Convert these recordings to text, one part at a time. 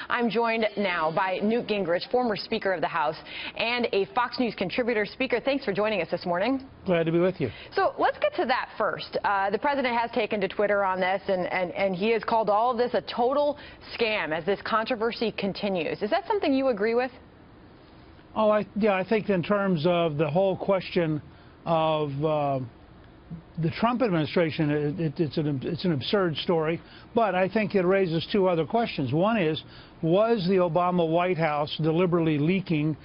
I'm joined now by Newt Gingrich, former Speaker of the House and a Fox News contributor. Speaker, thanks for joining us this morning. Glad to be with you. So let's get to that first. The president has taken to Twitter on this, and he has called all of this a total scam as this controversy continues. Is that something you agree with? Oh, I think in terms of the whole question of the Trump administration, it's an absurd story, but I think it raises two other questions. One is, was the Obama White House deliberately leaking,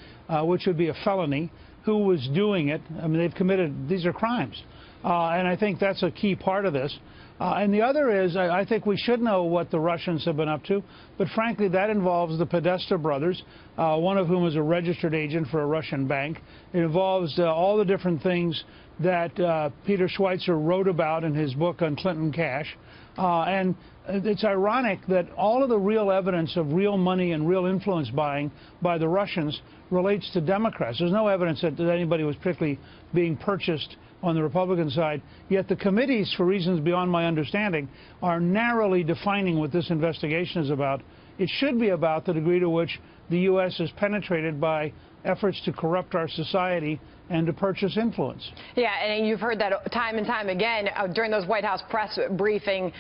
which would be a felony? Who was doing it? I mean, these are crimes. And I think that's a key part of this. And the other is, I think we should know what the Russians have been up to, but frankly, that involves the Podesta brothers, one of whom is a registered agent for a Russian bank. It involves all the different things that Peter Schweitzer wrote about in his book on Clinton Cash. And it's ironic that all of the real evidence of real money and real influence buying by the Russians relates to Democrats. There's no evidence that anybody was particularly being purchased on the Republican side, yet the committees, for reasons beyond my understanding, are narrowly defining what this investigation is about. It should be about the degree to which the U.S. is penetrated by efforts to corrupt our society and to purchase influence. Yeah, and you've heard that time and time again during those White House press briefings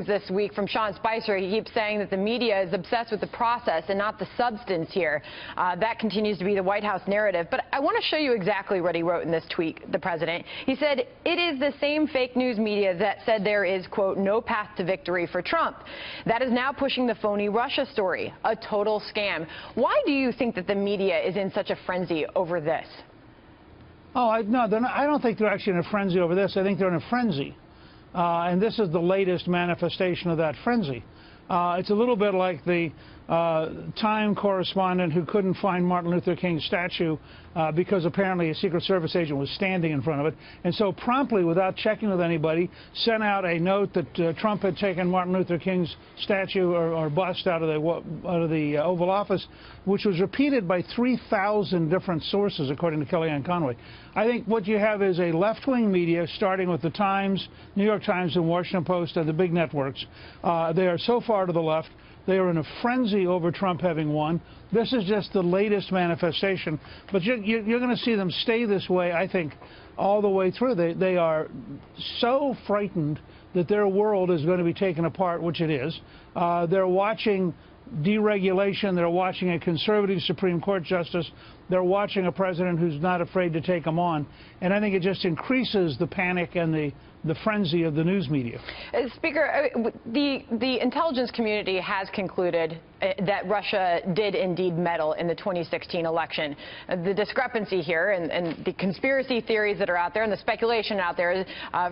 this week from Sean Spicer. He keeps saying that the media is obsessed with the process and not the substance here. That continues to be the White House narrative. But I want to show you exactly what he wrote in this tweet, the president. He said, "It is the same fake news media that said there is, quote, no path to victory for Trump. That is now pushing the phony Russia story, a total scam." Why do you think that the media is in such a frenzy over this? Oh, no, they're not. I don't think they're actually in a frenzy over this. I think they're in a frenzy. And this is the latest manifestation of that frenzy. It's a little bit like the Time correspondent who couldn't find Martin Luther King's statue because apparently a Secret Service agent was standing in front of it, and so promptly, without checking with anybody, sent out a note that Trump had taken Martin Luther King's statue or bust out of the Oval Office, which was repeated by 3,000 different sources, according to Kellyanne Conway. I think what you have is a left-wing media, starting with the Times, New York Times, and Washington Post, and the big networks. They are so far to the left. They are in a frenzy over Trump having won. This is just the latest manifestation. But you're going to see them stay this way, I think, all the way through. They are so frightened that their world is going to be taken apart, which it is. They're watching deregulation. They're watching a conservative Supreme Court justice. They're watching a president who's not afraid to take them on. And I think it just increases the panic and the frenzy of the news media. Speaker, the intelligence community has concluded that Russia did indeed meddle in the 2016 election. The discrepancy here and the conspiracy theories that are out there and the speculation out there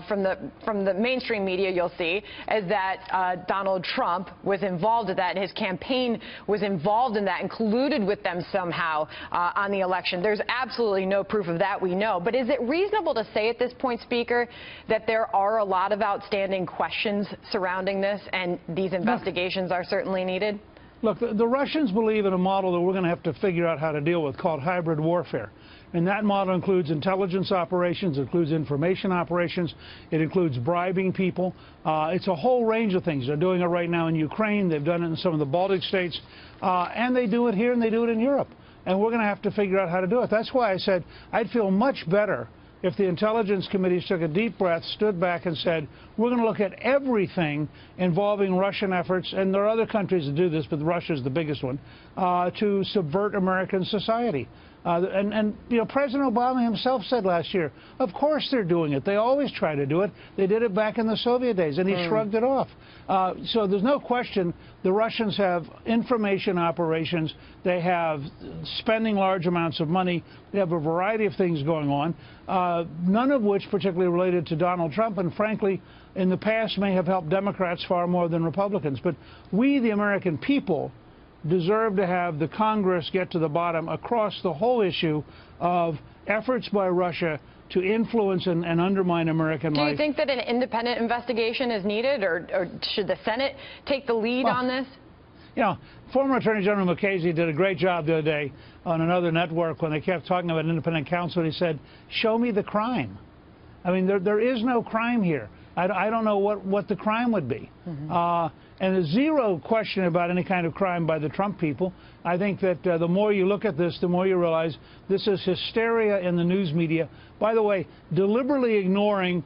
from the mainstream media, you'll see, is that Donald Trump was involved in that and his campaign was involved in that and colluded with them somehow on the election. There's absolutely no proof of that, we know. But is it reasonable to say at this point, Speaker, that there are a lot of outstanding questions surrounding this and these investigations are certainly needed? Look, the Russians believe in a model that we're going to have to figure out how to deal with called hybrid warfare. And that model includes intelligence operations, it includes information operations, it includes bribing people. It's a whole range of things. They're doing it right now in Ukraine. They've done it in some of the Baltic states. And they do it here and they do it in Europe. And we're going to have to figure out how to do it. That's why I said I'd feel much better if the intelligence committees took a deep breath, stood back and said, we're going to look at everything involving Russian efforts, and there are other countries that do this, but Russia is the biggest one, to subvert American society. And you know, President Obama himself said last year, of course they're doing it. They always try to do it. They did it back in the Soviet days, and he shrugged it off. So there's no question the Russians have information operations. They have spending large amounts of money. They have a variety of things going on, none of which particularly related to Donald Trump, and frankly, in the past may have helped Democrats far more than Republicans. But we, the American people, deserve to have the Congress get to the bottom across the whole issue of efforts by Russia to influence and undermine American life. Do you think that an independent investigation is needed, or should the Senate take the lead on this? You know, former Attorney General McCasey did a great job the other day on another network when they kept talking about independent counsel. He said, show me the crime. I mean, there is no crime here. I don't know what the crime would be. And there's zero question about any kind of crime by the Trump people. I think that the more you look at this, the more you realize this is hysteria in the news media. By the way, deliberately ignoring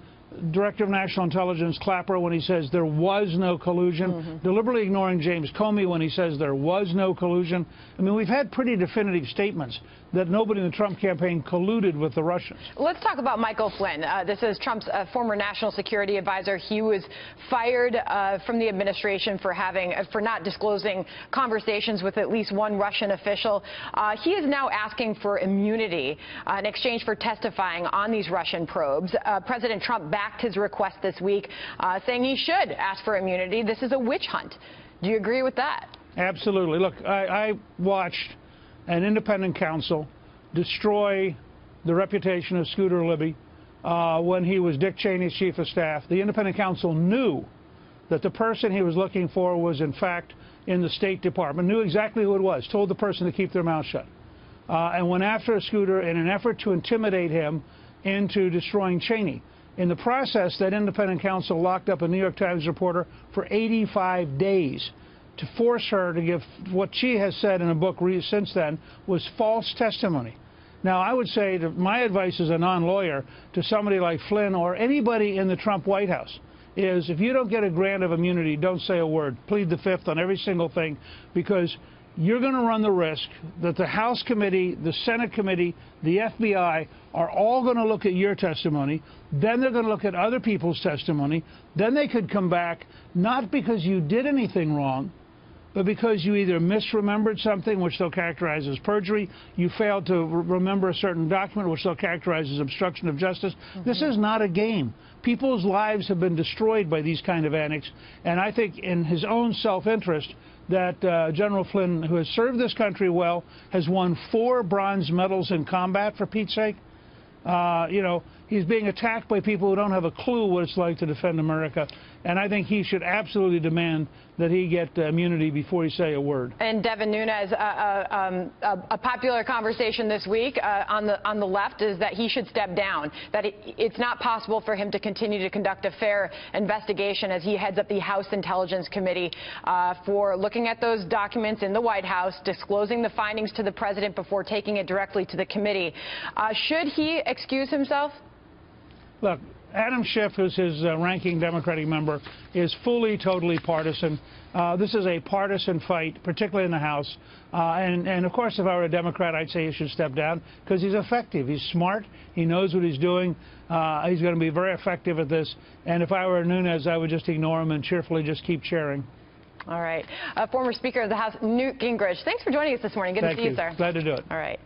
Director of National Intelligence Clapper when he says there was no collusion, deliberately ignoring James Comey when he says there was no collusion. I mean, we've had pretty definitive statements that nobody in the Trump campaign colluded with the Russians. Let's talk about Michael Flynn. This is Trump's former national security advisor. He was fired from the administration for not disclosing conversations with at least one Russian official. He is now asking for immunity in exchange for testifying on these Russian probes. President Trump backed his request this week, saying he should ask for immunity. This is a witch hunt. Do you agree with that? Absolutely. Look, I watched an independent counsel destroy the reputation of Scooter Libby when he was Dick Cheney's chief of staff. The independent counsel knew that the person he was looking for was, in fact, in the State Department, knew exactly who it was, told the person to keep their mouth shut, and went after Scooter in an effort to intimidate him into destroying Cheney. In the process, that independent counsel locked up a New York Times reporter for 85 days to force her to give what she has said in a book since then was false testimony. Now, I would say that my advice as a non-lawyer to somebody like Flynn or anybody in the Trump White House is if you don't get a grant of immunity, don't say a word. Plead the fifth on every single thing, because you're going to run the risk that the House committee, the Senate committee, the FBI are all going to look at your testimony. Then they're going to look at other people's testimony. Then they could come back, not because you did anything wrong, but because you either misremembered something, which they'll characterize as perjury, you failed to remember a certain document, which they'll characterize as obstruction of justice. This is not a game. People's lives have been destroyed by these kind of antics, and I think in his own self-interest that General Flynn, who has served this country well, has won 4 bronze medals in combat, for Pete's sake. You know, he's being attacked by people who don't have a clue what it's like to defend America. And I think he should absolutely demand that he get immunity before he say a word. And Devin Nunes, a popular conversation this week on the left is that he should step down, that it's not possible for him to continue to conduct a fair investigation as he heads up the House Intelligence Committee for looking at those documents in the White House, disclosing the findings to the president before taking it directly to the committee. Should he excuse himself? Look, Adam Schiff, who's his ranking Democratic member, is fully, totally partisan. This is a partisan fight, particularly in the House. And of course, if I were a Democrat, I'd say he should step down because he's effective. He's smart. He knows what he's doing. He's going to be very effective at this. And if I were Nunes, I would just ignore him and cheerfully just keep chairing. All right. Former Speaker of the House, Newt Gingrich, thanks for joining us this morning. Good to see you, sir. Glad to do it. All right.